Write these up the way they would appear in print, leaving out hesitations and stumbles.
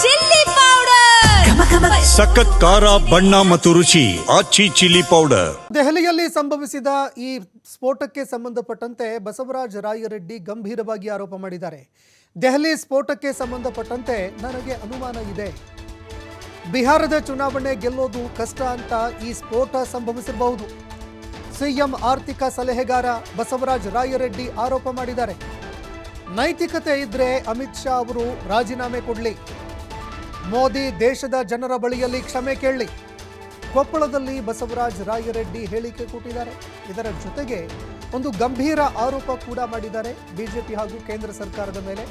Chilli powder, ಸಖತ್ ಖಾರ ಬಣ್ಣ ಮತ್ತು ರುಚಿ ಆಚಿ ಚಿಲ್ಲಿ ಪೌಡರ್. ದೆಹಲಿಯಲ್ಲಿ ಸಂಭವಿಸಿದ ಈ ಸ್ಫೋಟಕ್ಕೆ ಸಂಬಂಧಪಟ್ಟಂತೆ ಬಸವರಾಜ ರಾಯರೆಡ್ಡಿ ಗಂಭೀರವಾಗಿ ಆರೋಪ ಮಾಡಿದ್ದಾರೆ. ದೆಹಲಿ ಸ್ಫೋಟಕ್ಕೆ ಸಂಬಂಧಪಟ್ಟಂತೆ ನನಗೆ ಅನುಮಾನ ಇದೆ. ಬಿಹಾರದ ಚುನಾವಣೆ ಗೆಲ್ಲೋದು ಕಷ್ಟ ಅಂತ ಈ ಸ್ಫೋಟ ಸಂಭವಿಸಿರಬಹುದು. ಸಿಎಂ ಆರ್ಥಿಕ ಸಲಹೆಗಾರ ಬಸವರಾಜ ರಾಯರೆಡ್ಡಿ ಆರೋಪ ಮಾಡಿದ್ದಾರೆ. ನೈತಿಕತೆ ಇದ್ರೆ ಅಮಿತ್ ಶಾ ಅವರು ರಾಜೀನಾಮೆ ಕೊಡಲಿ, ಮೋದಿ ದೇಶದ ಜನರ ಬಳಿಯಲ್ಲಿ ಕ್ಷಮೆ ಕೇಳಲಿ. ಕೊಪ್ಪಳದಲ್ಲಿ ಬಸವರಾಜ ರಾಯರೆಡ್ಡಿ ಹೇಳಿಕೆ ಕೊಟ್ಟಿದ್ದಾರೆ. ಇದರ ಜೊತೆಗೆ ಒಂದು ಗಂಭೀರ ಆರೋಪ ಕೂಡ ಮಾಡಿದ್ದಾರೆ ಬಿಜೆಪಿ ಹಾಗೂ ಕೇಂದ್ರ ಸರ್ಕಾರದ ಮೇಲೆ.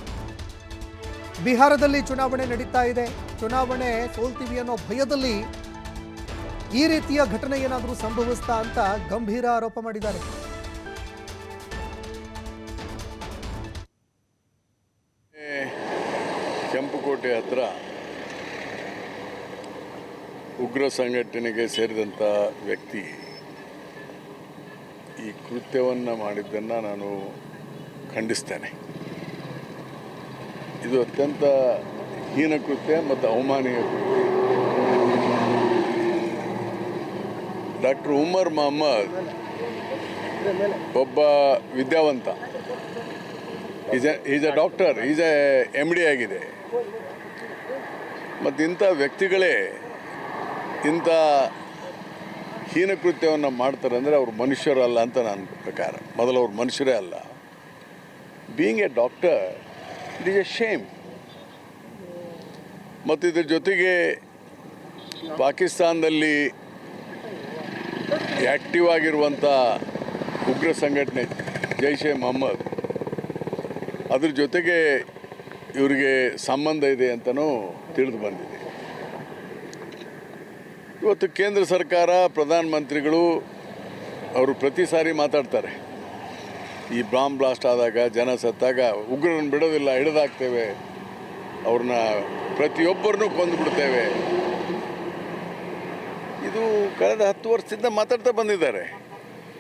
ಬಿಹಾರದಲ್ಲಿ ಚುನಾವಣೆ ನಡೀತಾ ಇದೆ, ಚುನಾವಣೆ ಸೋಲ್ತೀವಿ ಅನ್ನೋ ಭಯದಲ್ಲಿ ಈ ರೀತಿಯ ಘಟನೆ ಏನಾದರೂ ಸಂಭವಿಸ್ತಾ ಅಂತ ಗಂಭೀರ ಆರೋಪ ಮಾಡಿದ್ದಾರೆ. ಕೆಂಪುಕೋಟೆ ಹತ್ರ ಉಗ್ರ ಸಂಘಟನೆಗೆ ಸೇರಿದಂಥ ವ್ಯಕ್ತಿ ಈ ಕೃತ್ಯವನ್ನು ಮಾಡಿದ್ದನ್ನು ನಾನು ಖಂಡಿಸ್ತೇನೆ. ಇದು ಅತ್ಯಂತ ಹೀನ ಕೃತ್ಯ ಮತ್ತು ಅವಮಾನೀಯ ಕೃತ್ಯ. ಡಾಕ್ಟರ್ ಉಮರ್ ಮೊಹಮ್ಮದ್ ಒಬ್ಬ ವಿದ್ಯಾವಂತ, is A doctor, is A MD ಆಗಿದೆ. ಮತ್ತು ಇಂಥ ವ್ಯಕ್ತಿಗಳೇ ಇಂಥ ಹೀನ ಕೃತ್ಯವನ್ನು ಮಾಡ್ತಾರೆ ಅಂದರೆ ಅವ್ರು ಮನುಷ್ಯರಲ್ಲ ಅಂತ ನನ್ನ ಪ್ರಕಾರ. ಮೊದಲು ಅವ್ರು ಮನುಷ್ಯರೇ ಅಲ್ಲ. Being A doctor, it is A Shem. ಮತ್ತು ಇದ್ರ ಜೊತೆಗೆ ಪಾಕಿಸ್ತಾನದಲ್ಲಿ ಆ್ಯಕ್ಟಿವ್ ಆಗಿರುವಂಥ ಉಗ್ರ ಸಂಘಟನೆ ಜೈಷ್ ಎ ಮೊಹಮ್ಮದ್, ಅದ್ರ ಜೊತೆಗೆ ಇವರಿಗೆ ಸಂಬಂಧ ಇದೆ ಅಂತಲೂ ತಿಳಿದು ಬಂದಿದೆ. ಇವತ್ತು ಕೇಂದ್ರ ಸರ್ಕಾರ, ಪ್ರಧಾನಮಂತ್ರಿಗಳು ಅವರು ಪ್ರತಿ ಸಾರಿ ಮಾತಾಡ್ತಾರೆ, ಈ ಬಾಂಬ್ ಬ್ಲಾಸ್ಟ್ ಆದಾಗ, ಜನ ಸತ್ತಾಗ ಉಗ್ರರನ್ನು ಬಿಡೋದಿಲ್ಲ, ಹಿಡಿದಾಕ್ತೇವೆ, ಅವ್ರನ್ನ ಪ್ರತಿಯೊಬ್ಬರನ್ನೂ ಕೊಂದುಬಿಡ್ತೇವೆ. ಇದು ಕಳೆದ 10 ವರ್ಷದಿಂದ ಮಾತಾಡ್ತಾ ಬಂದಿದ್ದಾರೆ.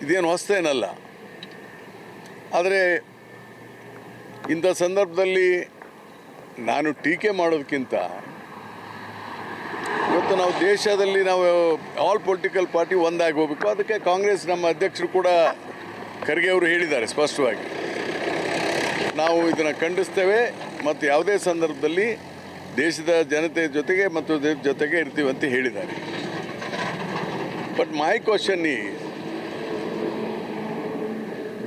ಇದೇನು ಹೊಸತೇನಲ್ಲ. ಆದರೆ ಇಂಥ ಸಂದರ್ಭದಲ್ಲಿ ನಾನು ಟೀಕೆ ಮಾಡೋದಕ್ಕಿಂತ ಇವತ್ತು ನಾವು ದೇಶದಲ್ಲಿ ನಾವು ಆಲ್ ಪೊಲಿಟಿಕಲ್ ಪಾರ್ಟಿ ಒಂದಾಗಿ ಹೋಗಬೇಕು. ಅದಕ್ಕೆ ಕಾಂಗ್ರೆಸ್ ನಮ್ಮ ಅಧ್ಯಕ್ಷರು ಕೂಡ ಖರ್ಗೆ ಅವರು ಹೇಳಿದ್ದಾರೆ ಸ್ಪಷ್ಟವಾಗಿ, ನಾವು ಇದನ್ನು ಖಂಡಿಸ್ತೇವೆ ಮತ್ತು ಯಾವುದೇ ಸಂದರ್ಭದಲ್ಲಿ ದೇಶದ ಜನತೆ ಜೊತೆಗೆ ಮತ್ತು ಜೊತೆಗೆ ಇರ್ತೀವಿ ಅಂತ ಹೇಳಿದ್ದಾರೆ. But my question is,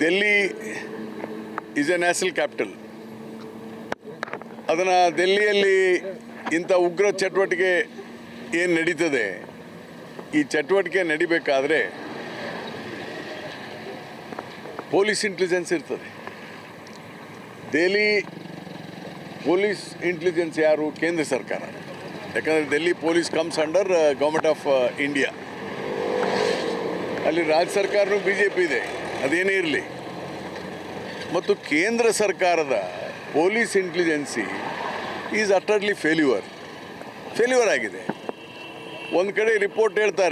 Delhi is A national capital. ಅದನ್ನು ಡೆಲ್ಲಿಯಲ್ಲಿ ಇಂಥ ಉಗ್ರ ಚಟುವಟಿಕೆ ಏನು ನಡೀತದೆ, ಈ ಚಟುವಟಿಕೆ ನಡಿಬೇಕಾದ್ರೆ ಪೊಲೀಸ್ ಇಂಟೆಲಿಜೆನ್ಸ್ ಇರ್ತದೆ. ದೆಹಲಿ ಪೊಲೀಸ್ ಇಂಟೆಲಿಜೆನ್ಸ್ ಯಾರು? ಕೇಂದ್ರ ಸರ್ಕಾರ. ಯಾಕಂದರೆ Delhi police comes under government of India. ಅಲ್ಲಿ ರಾಜ್ಯ ಸರ್ಕಾರನೂ BJP ಇದೆ, ಅದೇನೇ ಇರಲಿ. ಮತ್ತು ಕೇಂದ್ರ ಸರ್ಕಾರದ police intelligence is utterly failure ಆಗಿದೆ. ಒಂದು ಕಡೆ ರಿಪೋರ್ಟ್ ಹೇಳ್ತಾರೆ